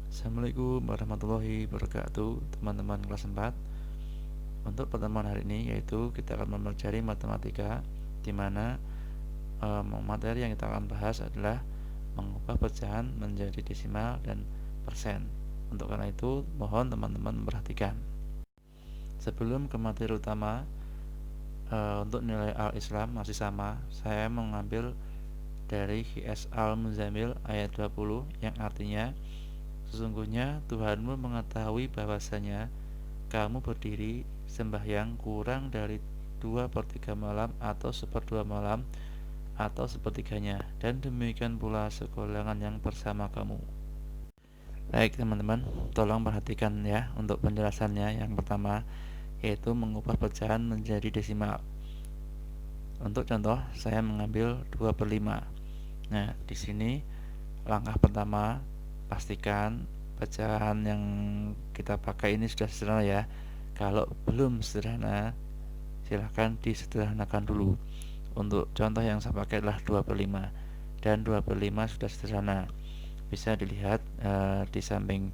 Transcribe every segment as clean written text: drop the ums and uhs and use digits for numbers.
Assalamualaikum warahmatullahi wabarakatuh, teman-teman kelas 4. Untuk pertemuan hari ini yaitu kita akan mempelajari matematika, di mana materi yang kita akan bahas adalah mengubah pecahan menjadi desimal dan persen. Untuk karena itu mohon teman-teman memperhatikan. Sebelum ke materi utama, untuk nilai al-Islam masih sama. Saya mengambil dari QS Al-Muzammil ayat 20 yang artinya, sesungguhnya Tuhanmu mengetahui bahwasanya kamu berdiri sembahyang kurang dari 2/3 malam atau 1/2 malam atau sepertiganya, dan demikian pula segolongan yang bersama kamu. Baik teman-teman, tolong perhatikan ya untuk penjelasannya. Yang pertama yaitu mengubah pecahan menjadi desimal. Untuk contoh, saya mengambil 2/5. Nah, di sini langkah pertama, pastikan pecahan yang kita pakai ini sudah sederhana ya. Kalau belum sederhana, silahkan disederhanakan dulu. Untuk contoh yang saya pakai adalah 2/5, dan 2/5 sudah sederhana. Bisa dilihat di samping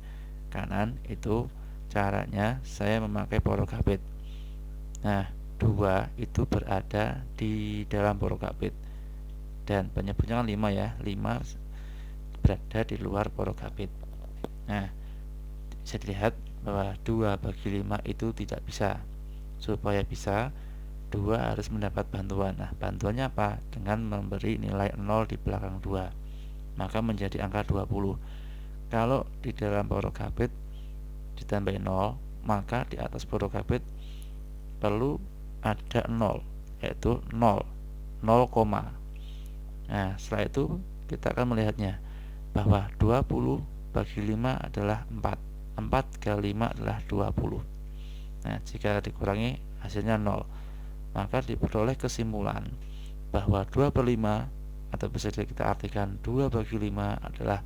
kanan itu caranya saya memakai porokabit. Nah, 2 itu berada di dalam porokabit, dan penyebutnya kan 5 ya, 5 berada di luar porokabit. Nah, bisa dilihat bahwa 2/5 itu tidak bisa. Supaya bisa, 2 harus mendapat bantuan. Nah, bantuannya apa? Dengan memberi nilai 0 di belakang 2, maka menjadi angka 20. Kalau di dalam porokabit ditambah 0, maka di atas porokabit perlu ada 0, yaitu 0 0, nah setelah itu kita akan melihatnya bahwa 20/5 adalah 4. 4 kali 5 adalah 20. Nah, jika dikurangi hasilnya 0, maka diperoleh kesimpulan bahwa 2/5 atau bisa kita artikan 2/5 adalah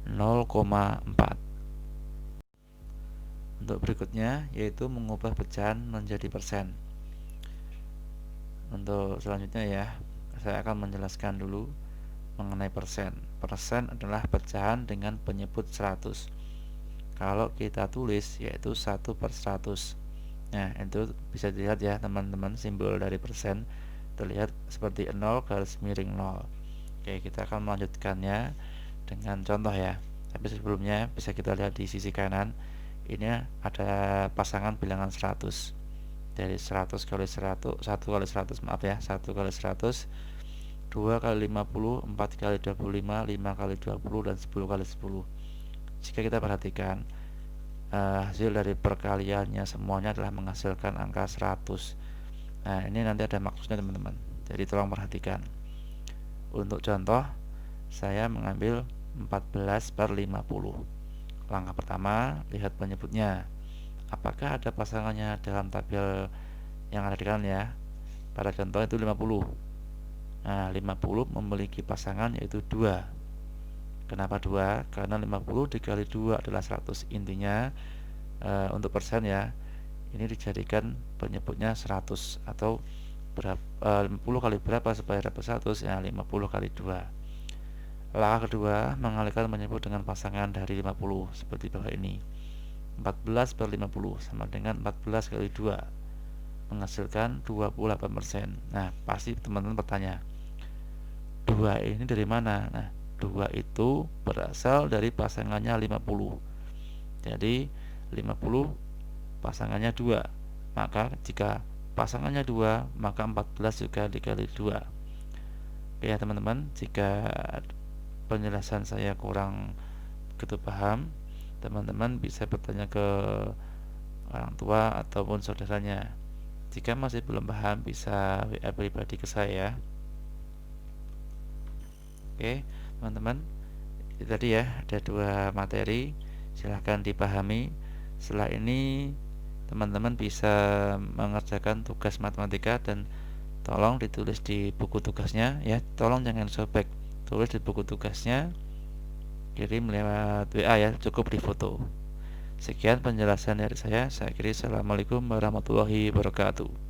0,4. Untuk berikutnya yaitu mengubah pecahan menjadi persen. Untuk selanjutnya ya, saya akan menjelaskan dulu mengenai persen. Persen adalah pecahan dengan penyebut 100. Kalau kita tulis yaitu 1/100. Nah, itu bisa dilihat ya teman-teman, simbol dari persen terlihat seperti 0 garis miring 0. Oke, kita akan melanjutkannya dengan contoh ya. Tapi sebelumnya bisa kita lihat di sisi kanan. Ini ada pasangan bilangan 100. Dari 100 kali 100, 1 kali 100, maaf ya, 1 kali 100, 2 kali 50, 4 kali 25, 5 kali 20, dan 10 kali 10. Jika kita perhatikan, hasil dari perkaliannya semuanya adalah menghasilkan angka 100. Nah, ini nanti ada maksudnya teman-teman, jadi tolong perhatikan. Untuk contoh, saya mengambil 14/50. Langkah pertama, lihat penyebutnya. Apakah ada pasangannya dalam tabel yang ada di kanan ya? Pada contoh itu 50. Nah, 50 memiliki pasangan yaitu 2. Kenapa 2? Karena 50 dikali 2 adalah 100. Intinya untuk persen ya, ini dijadikan penyebutnya 100, atau 50 kali berapa supaya dapat 100? Ya, 50 kali 2. Langkah kedua, mengalihkan menyebut dengan pasangan dari 50 seperti bawah ini. 14/50 sama dengan 14 kali 2, menghasilkan 28%. Nah, pasti teman-teman bertanya, 2 ini dari mana? Nah, 2 itu berasal dari pasangannya 50. Jadi 50 pasangannya 2. Maka jika pasangannya 2, maka 14 juga dikali 2. Oke ya teman-teman, jika penjelasan saya kurang begitu paham, teman-teman bisa bertanya ke orang tua ataupun saudaranya. Jika masih belum paham, bisa WA pribadi ke saya. Oke teman-teman, itu tadi ya, ada 2 materi, silahkan dipahami. Setelah ini teman-teman bisa mengerjakan tugas matematika, dan tolong ditulis di buku tugasnya ya, tolong jangan sobek, tulis di buku tugasnya, kirim lewat WA ya, cukup di foto. Sekian penjelasan dari saya akhiri. Assalamualaikum warahmatullahi wabarakatuh.